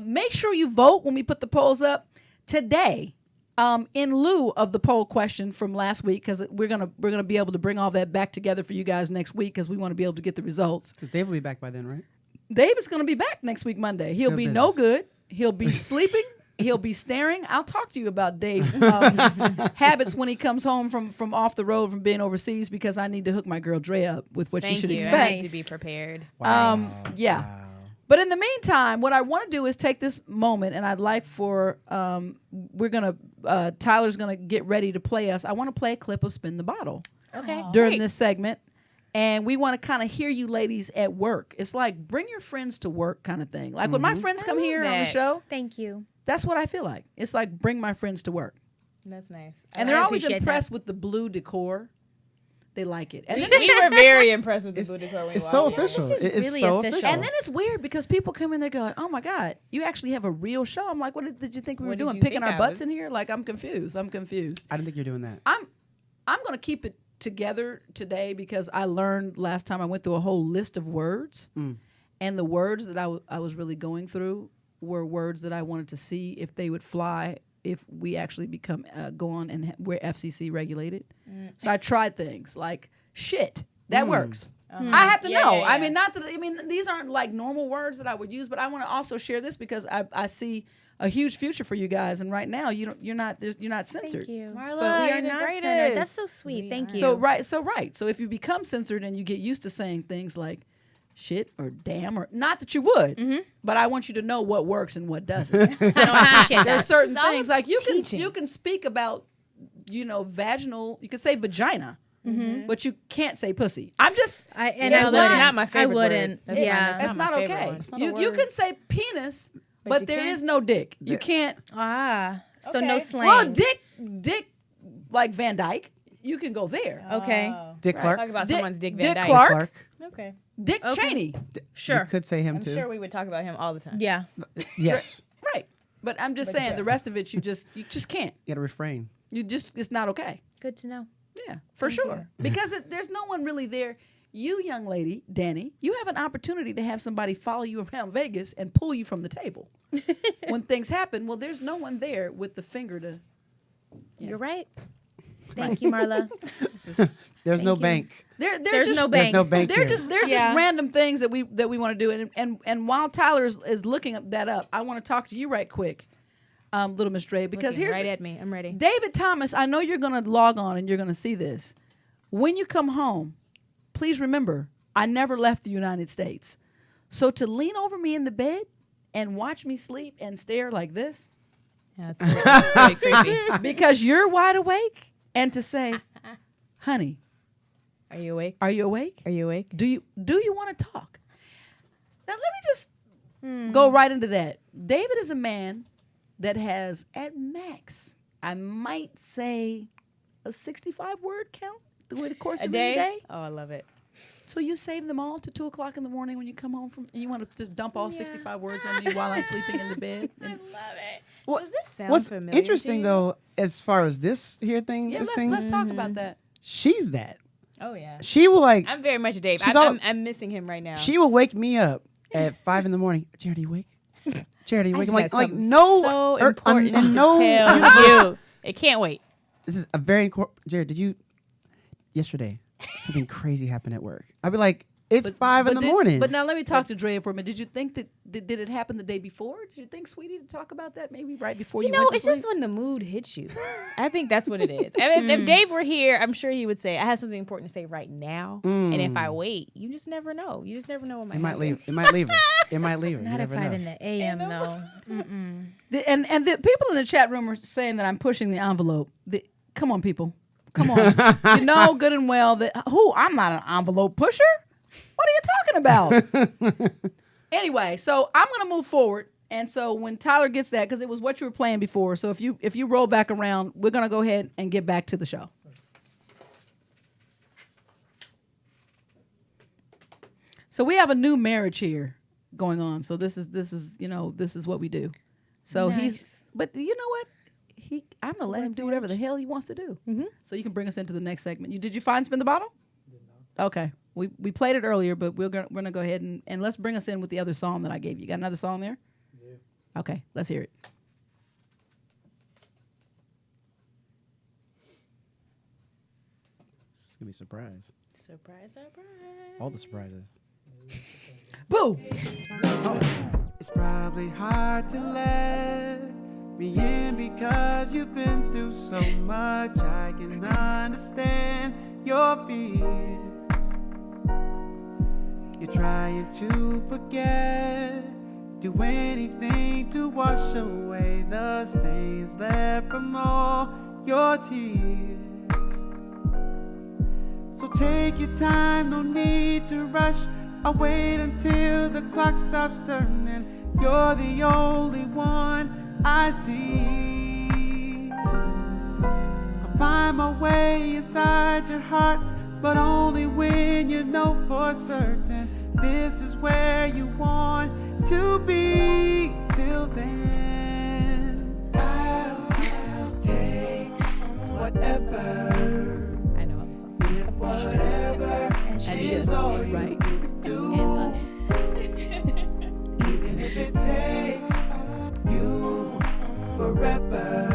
Make sure you vote when we put the polls up. Today, In lieu of the poll question from last week, because we're gonna be able to bring all that back together for you guys next week, because we want to be able to get the results. Because Dave will be back by then, right? Dave is going to be back next week, Monday. He'll be no good. He'll be sleeping. He'll be staring. I'll talk to you about Dave's habits when he comes home from off the road from being overseas, because I need to hook my girl Drea up with what you should expect. I need to be prepared. Yeah. Wow. But in the meantime, what I want to do is take this moment, and I'd like for Tyler's gonna get ready to play us. I want to play a clip of Spin the Bottle. Okay. During this segment. And we want to kind of hear you ladies at work. It's like bring your friends to work kind of thing. Like when my friends come here on the show. Thank you. That's what I feel like. It's like bring my friends to work. That's nice. And they're always impressed with the blue decor. They like it. And then we were very impressed with the blue decor. It's so official. It's really so official. And then it's weird because people come in, they go, "Oh my God, you actually have a real show." I'm like, "What did you think we were doing? Picking our butts in here?" Like I'm confused. I didn't think you're doing that. I'm going to keep it together today because I learned last time I went through a whole list of words, and the words that I was really going through were words that I wanted to see if they would fly if we actually become go on and we're FCC regulated. So I tried things like shit. That works. I have to know. Yeah. I mean, these aren't like normal words that I would use, but I want to also share this because I see a huge future for you guys, and right now you're not censored. Thank you, Marla. So we are not censored. That's so sweet. Thank you. So if you become censored and you get used to saying things like shit or damn, or not that you would, but I want you to know what works and what doesn't. I don't appreciate that. There's certain things like you can speak about vaginal. You can say vagina. But you can't say pussy. That's not my favorite word. I wouldn't. That's not okay. You can say penis, but there is no dick. You can't. So no slang. Well, dick, like Van Dyke. You can go there. Okay. Dick Clark. Talk about someone's Dick Van Dyke. Dick Clark. Okay. Dick Cheney. Sure. You could say him too. I'm sure we would talk about him all the time. Yeah. Yes. Right. But I'm just saying the rest of it you just can't. You gotta refrain. It's not okay. Good to know. Yeah, for sure. Because there's no one really there. You, young lady, Dani, you have an opportunity to have somebody follow you around Vegas and pull you from the table. When things happen, well, there's no one there with the finger to... Yeah. You're right. Thank you, Marla. There's no bank. There's no bank. There's no bank. They're just random things that we want to do. And while Tyler is looking that up, I want to talk to you right quick. Little Miss Dre, because here's right at me. I'm ready. David Thomas, I know you're going to log on and you're going to see this. When you come home, please remember, I never left the United States. So to lean over me in the bed and watch me sleep and stare like this. Yeah, that's pretty creepy. Because you're wide awake, and to say, honey, are you awake? Are you awake? Are you awake? Do you want to talk? Now let me just go right into that. David is a man that has, at max, I might say, a 65-word count through the course of a day. Oh, I love it. So you save them all to 2:00 in the morning when you come home from, and you want to just dump all 65 words on me while I'm sleeping in the bed. I love it. Well, does this sound what's familiar? Interesting though, as far as this here thing, yeah, thing, let's talk about that. She's that. Oh yeah. She will like. I'm very much a Dave. I'm missing him right now. She will wake me up at 5 in the morning. Jared, are you awake? Jared, are you awake? I'm like no. So important to no. tell you. It can't wait. This is a very Jared. Did you yesterday? Something crazy happened at work. I'd be like, it's 5 in the morning. But now let me talk to Drea for a minute. Did you think that did it happen the day before? Did you think, sweetie, to talk about that maybe right before you went to it's sleep? just when the mood hits you. I think that's what it is. If Dave were here, I'm sure he would say, I have something important to say right now. And if I wait, you just never know. You just never know what might happen. It might leave her. It might leave her. Not at 5 in the a.m. though. And the people in the chat room are saying that I'm pushing the envelope. Come on, people. Come on. You know good and well that I'm not an envelope pusher. What are you talking about? Anyway, so I'm going to move forward. And so when Tyler gets that, because it was what you were playing before, so if you roll back around, we're going to go ahead and get back to the show. So we have a new marriage here going on. So this is what we do. So nice. But you know what? I'm going to let him do whatever the hell he wants to do. Mm-hmm. So you can bring us into the next segment. Did you find Spin the Bottle? No. Okay. We played it earlier, but we're gonna go ahead and let's bring us in with the other song that I gave you. Got another song there? Yeah. Okay, let's hear it. gonna be a surprise. Surprise. All the surprises. Boo! It's probably hard to let me in because you've been through so much. I can understand your fears. You're trying to forget, do anything to wash away the stains left from all your tears. So take your time, no need to rush. I'll wait until the clock stops turning. You're the only one I see. I'll find my way inside your heart, but only when you know for certain this is where you want to be. Till then, I'll take whatever. I know all the songs. If whatever is all you do, even if it takes you forever,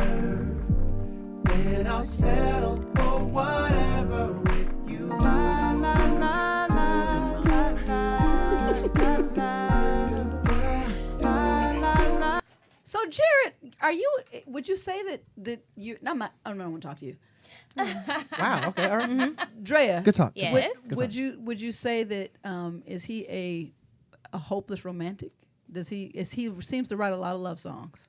then I'll settle for whatever with you. La, la, la, la, la, la, la, la. So Jarrett, would you say that you? No, I don't want to talk to you. Wow. Okay. All right. Drea. Good talk. Yes. Would you say that is he a hopeless romantic? He seems to write a lot of love songs.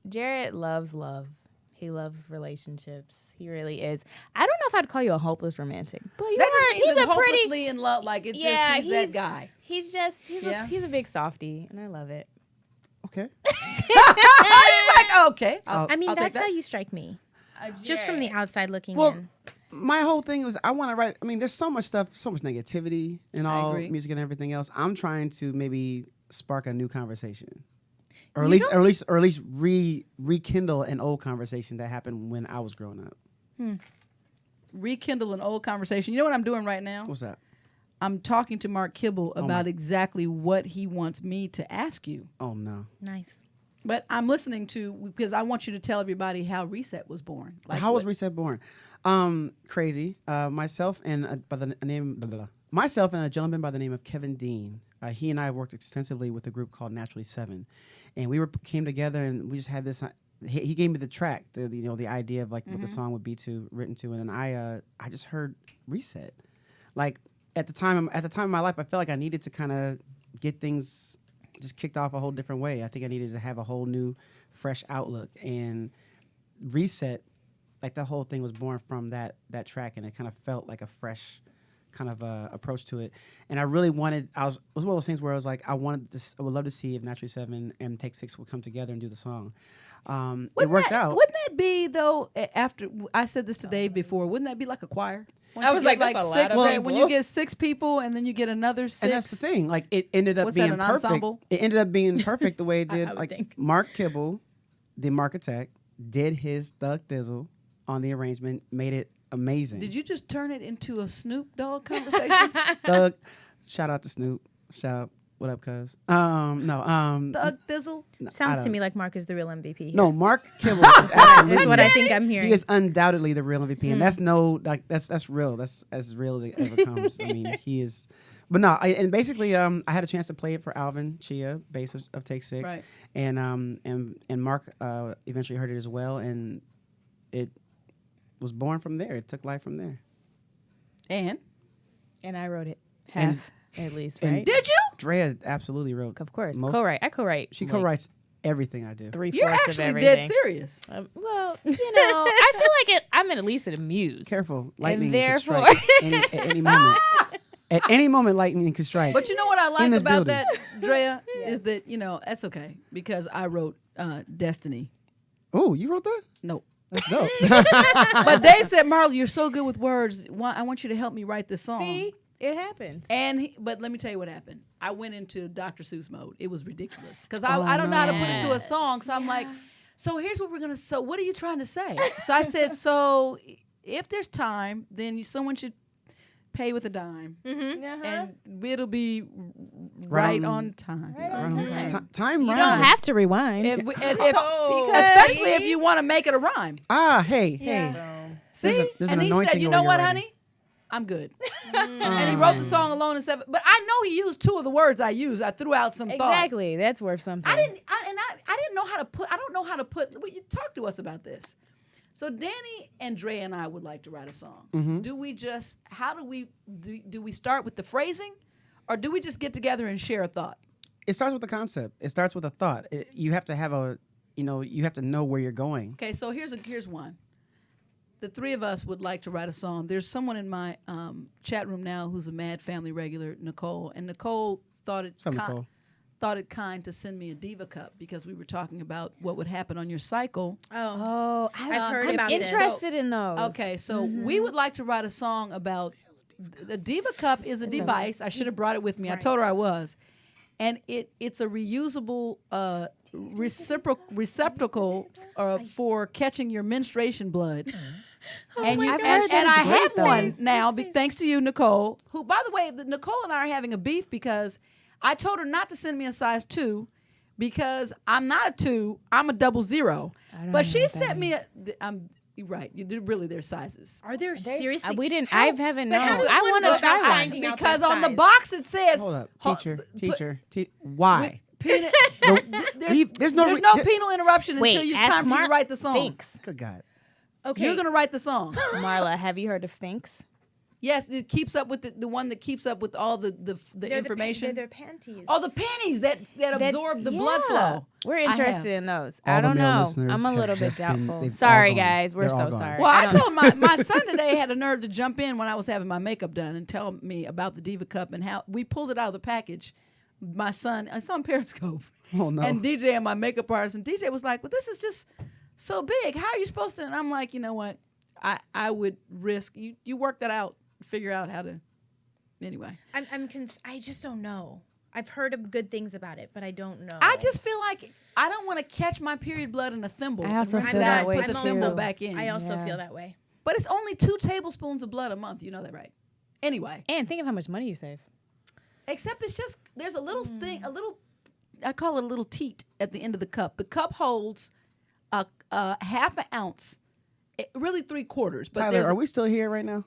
Jarrett loves love. He loves relationships. He really is. I don't know if I'd call you a hopeless romantic, but That just means he's that a pretty hopelessly in love. Like it's just he's that guy. He's a big softie, and I love it. Okay. He's like okay. I mean, I'll take that's that. how you strike me. Just from the outside looking Well, in. my whole thing was I want to write. I mean, there's so much stuff, so much negativity in all agree. music and everything else. I'm trying to maybe spark a new conversation, or at least rekindle an old conversation that happened when I was growing up. Rekindle an old conversation. You know what I'm doing right now? What's that? I'm talking to Mark Kibble about exactly what he wants me to ask you. Oh no. Nice. But I'm listening because I want you to tell everybody how Reset was born. How was Reset born? Crazy. Myself and a gentleman by the name of Kevin Dean. He and I worked extensively with a group called Naturally Seven, and we came together and we just had this. He gave me the track, the idea of like what the song would be written to, and I just heard Reset. Like at the time of my life, I felt like I needed to kind of get things just kicked off a whole different way. I think I needed to have a whole new, fresh outlook, and Reset, like the whole thing was born from that track, and it kind of felt like a fresh kind of approach to it. And I really wanted, it was one of those things where I was like, I would love to see if Naturally Seven and Take Six would come together and do the song. It worked out. Wouldn't that be though? After I said this to Dave before, wouldn't that be like a choir? I was like, that's a lot six, of people. when you get 6 people and then you get another 6. And that's the thing. Like it ended up What's being that, an perfect. ensemble? It ended up being perfect the way it did. I would Like think. Mark Kibble, the Mark Attack, did his Thug Thizzle on the arrangement, made it amazing. Did you just turn it into a Snoop Dogg conversation? Thug, shout out to Snoop. Shout out, what up, cuz? Thug Thizzle? Sounds to me like Mark is the real MVP. No, Mark Kibble is absolutely. That's what I think I'm hearing. He is undoubtedly the real MVP, and that's real. That's as real as it ever comes. I mean, he is. But no, basically, I had a chance to play it for Alvin Chia, bass of Take Six, Right. and Mark eventually heard it as well, and it was born from there. It took life from there. And And I wrote it And- half at least, and- right? did you? Drea absolutely wrote. Of course, most- co-write. I co-write. She like, co-writes everything I do. 3/4 You're of actually everything. dead serious. Well, I feel like I'm at least amused. Careful, lightning And could therefore- strike at any moment. At any moment, lightning could strike. But you know what I like this about building. that, Drea, is that, that's okay because I wrote Destiny. Oh, you wrote that? No. That's dope. But Dave said, Marla, you're so good with words. I want you to help me write this song. See, it happens. But let me tell you what happened. I went into Dr. Seuss mode. It was ridiculous because I don't know how to put it to a song. So I'm like, so here's what we're going to, so what are you trying to say? So I said, so if there's time, then someone should pay with a dime. And it'll be right on time. Time You rhymes. don't have to rewind. Especially if you want to make it a rhyme. Hey. See? There's and an he anointing said, you over know your what, writing. honey? I'm good. And he wrote the song Alone in 7. But I know he used 2 of the words I used. I threw out some thought. Exactly. That's worth something. I didn't know how to put. I don't know how to put. You talk to us about this. So Dani and Drea and I would like to write a song. Do we just? How do we do? We start with the phrasing, or do we just get together and share a thought? It starts with a concept. It starts with a thought. You have to have you have to know where you're going. Okay, so here's one. The 3 of us would like to write a song. There's someone in my chat room now who's a MaD family regular, Nicole, and Nicole thought it kind to send me a Diva Cup because we were talking about what would happen on your cycle. I've heard about this. I'm interested in those. Okay, so we would like to write a song about the Diva Cup is a device. I should have brought it with me. Right. I told her I was. And it's a reusable receptacle for catching your menstruation blood. And I have one now, thanks to you, Nicole, who, by the way, Nicole and I are having a beef because I told her not to send me a size 2 because I'm not a 2, I'm a 00. But she sent me you're right. Really, there's sizes. Are there seriously? I haven't known. I want to try one. Because on the box it says. Hold up, teacher. Why? There's no penal interruption until it's time for you to write the song. Thinks. Good God. Okay. You're going to write the song. Marla, have you heard of Thinks? Yes, it keeps up with the one that keeps up with all the information. They're panties. Oh, the panties that absorb the blood flow. We're interested in those. I don't know. I'm a little bit doubtful. Sorry, guys. We're so sorry. Well, I told my son today had a nerve to jump in when I was having my makeup done and tell me about the Diva Cup and how we pulled it out of the package. My son, I saw on Periscope. Oh, no. And DJ and my makeup artist, and DJ was like, well, this is just so big. How are you supposed to? And I'm like, you know what? I would risk, you work that out. Figure out how to. Anyway, I just don't know. I've heard of good things about it, but I don't know. I just feel like I don't want to catch my period blood in a thimble. I also feel that way. Put the thimble back in. I also feel that way. But it's only 2 tablespoons of blood a month. You know that, right? Anyway. And think of how much money you save. Except it's just there's a little thing, I call it a little teat at the end of the cup. The cup holds a half an ounce. Really 3/4. But Tyler, are we still here right now?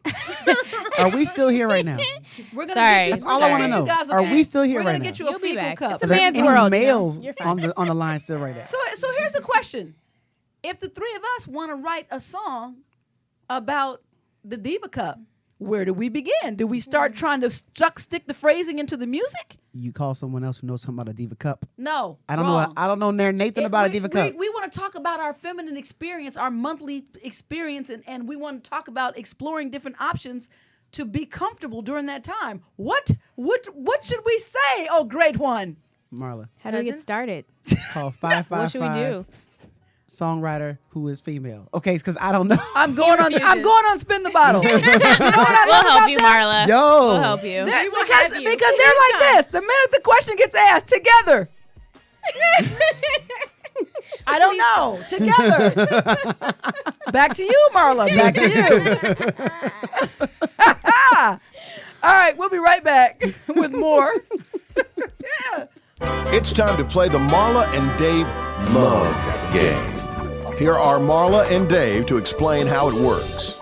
Are we still here right now? We're gonna Sorry. That's all I want to know. Are we still here right now? We're gonna get you a fecal cup. It's a man's world. Males on the line still right now. So here's the question: if the 3 of us want to write a song about the Diva Cup, where do we begin? Do we start trying to stick the phrasing into the music? You call someone else who knows something about a Diva Cup. No, I don't know. I don't know Nathan about a Diva Cup. We want to talk about our feminine experience, our monthly experience, and we want to talk about exploring different options to be comfortable during that time. What should we say? Oh, great one, Marla. How do we get started? Call 555. What should we do? Songwriter who is female. Okay, because I don't know. I'm going on Spin the Bottle. We'll help you, Marla. Yo, we'll help you. Because they're like this. The minute the question gets asked, together. I don't know. Together. Back to you, Marla. Back to you. All right, we'll be right back with more. Yeah. It's time to play the Marla and Dave Love Game. Here are Marla and Dave to explain how it works.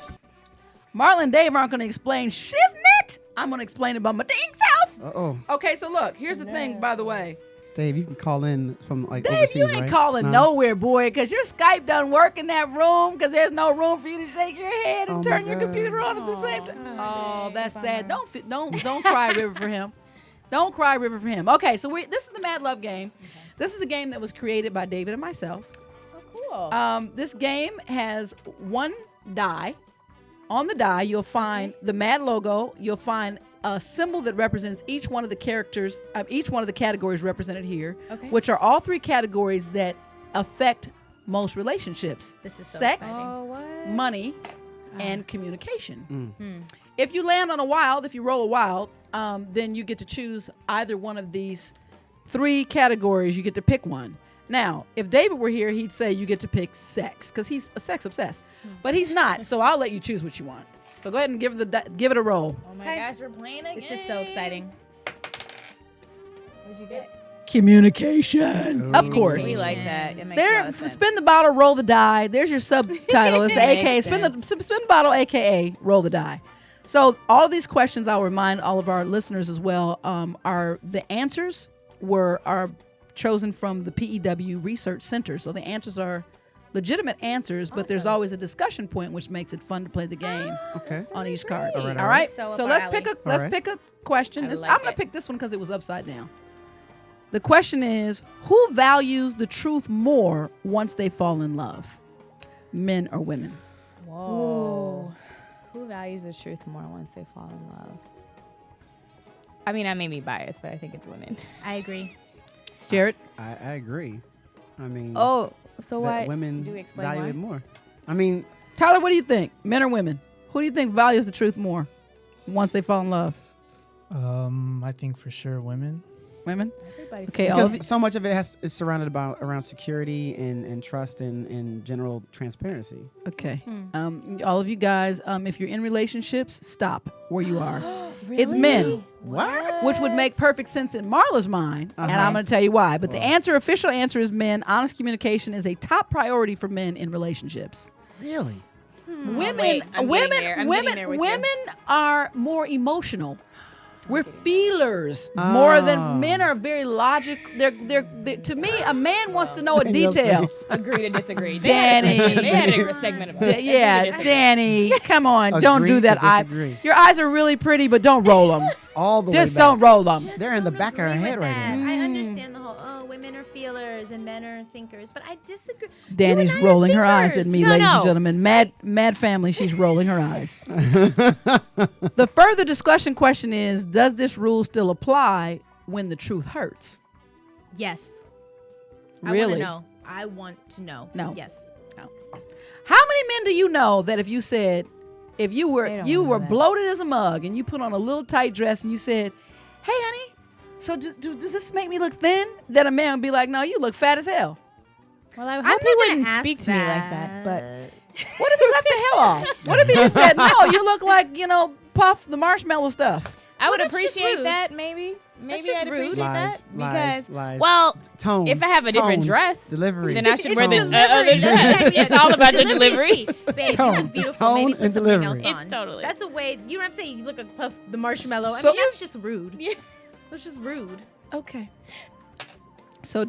Marla and Dave aren't going to explain shiznit. I'm going to explain it by my dang self. Uh-oh. Okay, so look, here's the thing, by the way. Dave, you can call in from Dave, overseas, you ain't calling nowhere, boy, because your Skype doesn't work in that room because there's no room for you to shake your head and turn your computer on at the same time. Oh, that's sad. Don't cry, River, for him. Don't cry, River, for him. Okay, so this is the MaD Love game. Okay. This is a game that was created by David and myself. Oh, cool. This game has one die. On the die, you'll find the MaD logo. You'll find a symbol that represents each one of the characters, each one of the categories represented here, which are all 3 categories that affect most relationships. This is so sex, exciting. money, and communication. If you land on a wild, if you roll a wild, then you get to choose either one of these 3 categories. You get to pick one. Now, if David were here, he'd say you get to pick sex because he's a sex obsessed, but he's not. So I'll let you choose what you want. So go ahead and give it a roll. Oh my gosh, we're playing again. This is so exciting. What'd you get? Communication. Of course. We like that. It makes a lot of sense. Spin the bottle, roll the die. There's your subtitle. It's AKA spin the bottle, AKA roll the die. So all of these questions, I'll remind all of our listeners as well, are the answers are chosen from the PEW Research Center. So the answers are legitimate answers, but there's always a discussion point, which makes it fun to play the game on each card. All right. So let's pick a question. I'm going to pick this one because it was upside down. The question is, who values the truth more once they fall in love? Men or women? Whoa. Who values the truth more once they fall in love? I mean, I may be biased, but I think it's women. I agree. Jarrett? I agree. I mean, so why women do we explain value why? it more? I mean, Tyler, what do you think? Men or women? Who do you think values the truth more once they fall in love? I think for sure women. Women? Everybody's Okay, all of you. because so much of it is surrounded around security and trust and general transparency. Okay. All of you guys, if you're in relationships, stop where you are. It's men. What? Which would make perfect sense in Marla's mind, and I'm going to tell you why. But the official answer is men. Honest communication is a top priority for men in relationships. Really? Women are more emotional. We're feelers more than men are very logical. They're to me, a man wants to know a detail. Agree to disagree. Danny. They had a segment of Danny, come on, don't do Agree that. to disagree. Your eyes are really pretty, but don't roll them. All the Just way back. don't roll them. They're in the back of her head right now. I understand the whole, women are feelers and men are thinkers, but I disagree. Danny's You and I are rolling her eyes at thinkers. me, ladies and gentlemen. Mad family, she's rolling her eyes. The further discussion question is, does this rule still apply when the truth hurts? Yes. Really? I want to know. No. Yes. No. How many men do you know that if you said, if you were bloated as a mug and you put on a little tight dress and you said, hey, honey, so does this make me look thin? That a man would be like, no, you look fat as hell. Well, I I'm hope not he gonna wouldn't ask speak to me like that, but What if he left the hell off? What if he just said, no, you look like, Puff the marshmallow stuff? I would that's just appreciate rude. that maybe. Maybe just I'd rude. appreciate that Lies, because lies. well, Tone. if I have a different tone, dress, delivery, then I should wear the tone. other dress. It's all about your delivery. Babe, Tone. you look beautiful. Tone Maybe and put something delivery. else It's on. totally. That's a way. You know what I'm saying? You look like Puff the marshmallow. So- I mean, that's just rude. Yeah. That's just rude. Okay. So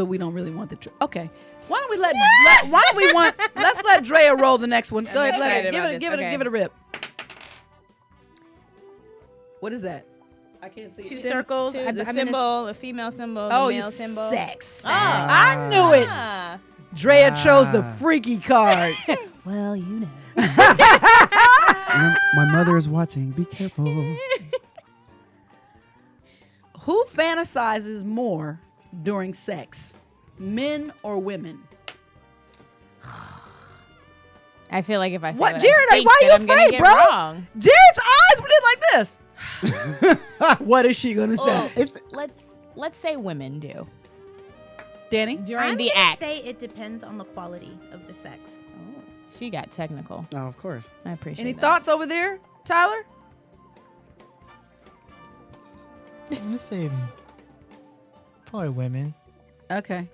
we don't really want the truth. Okay. Why don't we let's let Drea roll the next one. Go ahead, excited give about it this. Okay. give it a rip. What is that? I can't see. Two it. circles. The I'm symbol, a female symbol, the Oh, male you symbol. sex. Oh. I knew it. Ah. Drea chose the freaky card. Well, you know. My mother is watching. Be careful. Who fantasizes more during sex, men or women? I feel like if I say What, what Jarrett? I think, Why are you that I'm gonna afraid, get bro? wrong. Jared's eyes did like this. What is she gonna say, It's Let's say women do Danny? during I'm the gonna act. say it depends on the quality of the sex. Oh, she got technical. oh, of course. I appreciate Any that. thoughts over there, Tyler? I'm gonna say probably women. Okay,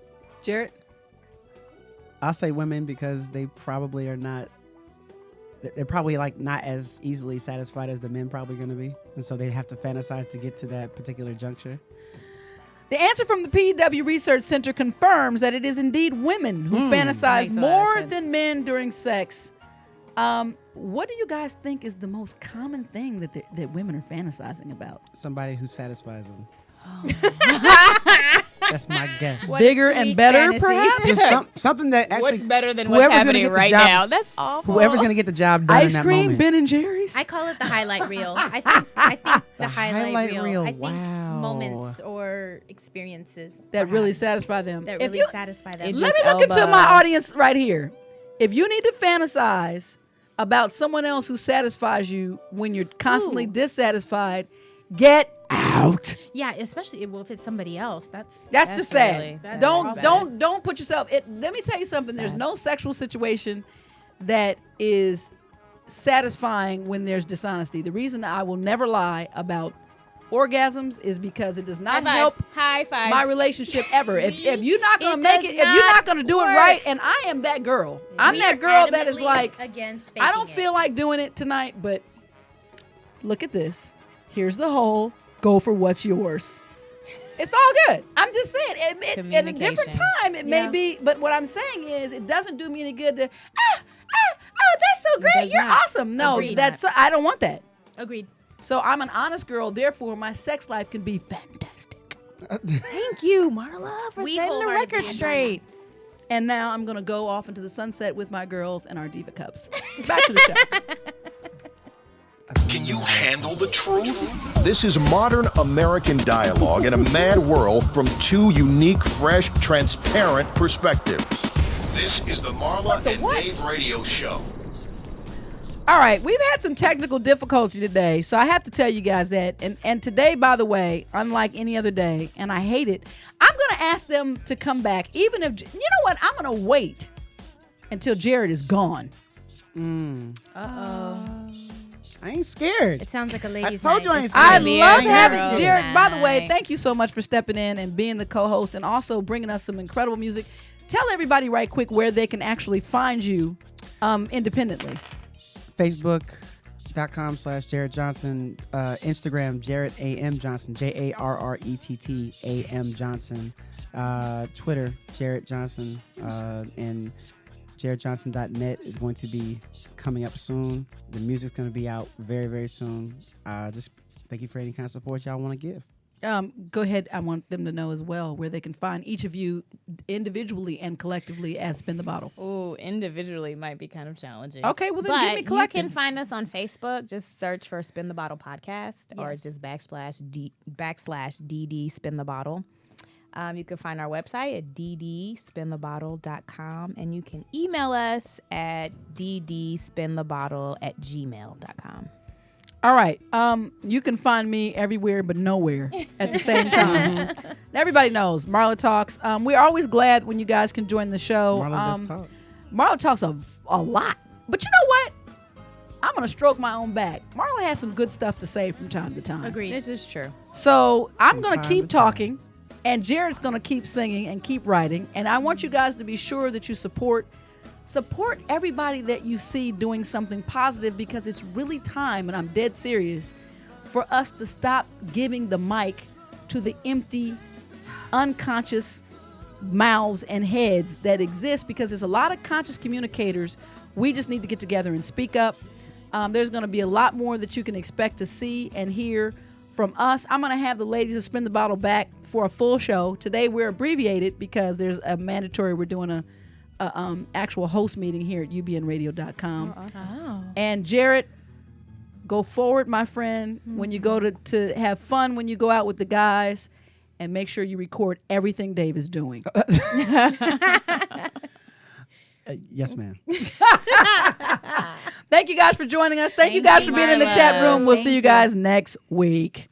Jarrett. I'll say women because they probably are not. They're probably like not as easily satisfied as the men probably going to be, and so they have to fantasize to get to that particular juncture. The answer from the PEW Research Center confirms that it is indeed women who fantasize Makes a lot of more sense. than men during sex. What do you guys think is the most common thing that women are fantasizing about? Somebody who satisfies them. That's my guess. What a Bigger and sweet better, fantasy. perhaps? Just something that actually. What's better than what's whoever's gonna happening get the right job- now? That's awful. Whoever's going to get the job done in Ice that cream, moment. Ben and Jerry's. I call it the highlight reel. I think the highlight reel, I think wow. moments or experiences that really perhaps, satisfy them. that If really you- satisfy them. It Let just me look into elbow. my audience right here. If you need to fantasize about someone else who satisfies you when you're constantly dissatisfied, get out. Yeah, especially if it's somebody else. That's Just sad. really- that's Don't put yourself. Let me tell you something. There's no sexual situation that is satisfying when there's dishonesty. The reason I will never lie about orgasms is because it does not help High five. my relationship ever. If you're not gonna It make does it, if you're not not gonna do it work. right, and I am that girl. I'm We that are girl that is adamantly like, against I don't faking feel like doing it tonight, but look at this. Here's the hole. Go for what's yours. It's all good. I'm just saying, at a different time, it may be, but what I'm saying is it doesn't do me any good to, that's so great. You're awesome. No, I don't want that. Agreed. So I'm an honest girl. Therefore, my sex life can be fantastic. Thank you, Marla, for setting the record straight. And now I'm going to go off into the sunset with my girls and our Diva Cups. Back to the show. Can you handle the truth? This is modern American dialogue in a mad world from two unique, fresh, transparent perspectives. This is the Marla and Dave Radio Show. All right, we've had some technical difficulty today, so I have to tell you guys that. And today, by the way, unlike any other day, and I hate it, I'm going to ask them to come back, even if, you know what, I'm going to wait until Jarrett is gone. Uh-oh. I ain't scared. It sounds like a ladies' I told you I ain't I scared. love having Jarrett. By the way, thank you so much for stepping in and being the co-host and also bringing us some incredible music. Tell everybody right quick where they can actually find you independently. Facebook.com/Jarrett Johnson. Instagram, Jarrett A.M. Johnson. Jarrett A.M. Johnson. Twitter, Jarrett Johnson. And JarrettJohnson.net is going to be coming up soon. The music's going to be out very, very soon. Just thank you for any kind of support y'all want to give. Go ahead. I want them to know as well where they can find each of you individually and collectively as Spin the Bottle. Oh, individually might be kind of challenging. Okay, well then give me collective. You can find us on Facebook. Just search for Spin the Bottle Podcast or just /DD Spin the Bottle. You can find our website at ddspinthebottle.com, and you can email us at ddspinthebottle@gmail.com. All right. You can find me everywhere but nowhere at the same time. Everybody knows Marla Talks. We're always glad when you guys can join the show. Marla does talk. Marla talks a lot. But you know what? I'm going to stroke my own back. Marla has some good stuff to say from time to time. Agreed. This is true. So I'm going to keep talking, and Jarrett's going to keep singing and keep writing. And I want you guys to be sure that you support everybody that you see doing something positive, because it's really time, and I'm dead serious, for us to stop giving the mic to the empty, unconscious mouths and heads that exist, because there's a lot of conscious communicators. We just need to get together and speak up. There's going to be a lot more that you can expect to see and hear from us. I'm going to have the ladies of Spin the Bottle back for a full show. Today we're abbreviated because there's a mandatory, we're doing a actual host meeting here at ubnradio.com. Oh. And Jarrett, go forward, my friend, when you go to have fun, when you go out with the guys, and make sure you record everything Dave is doing. Yes, ma'am. Thank you guys for joining us. Thank you guys for being in the chat room. We'll see you guys next week.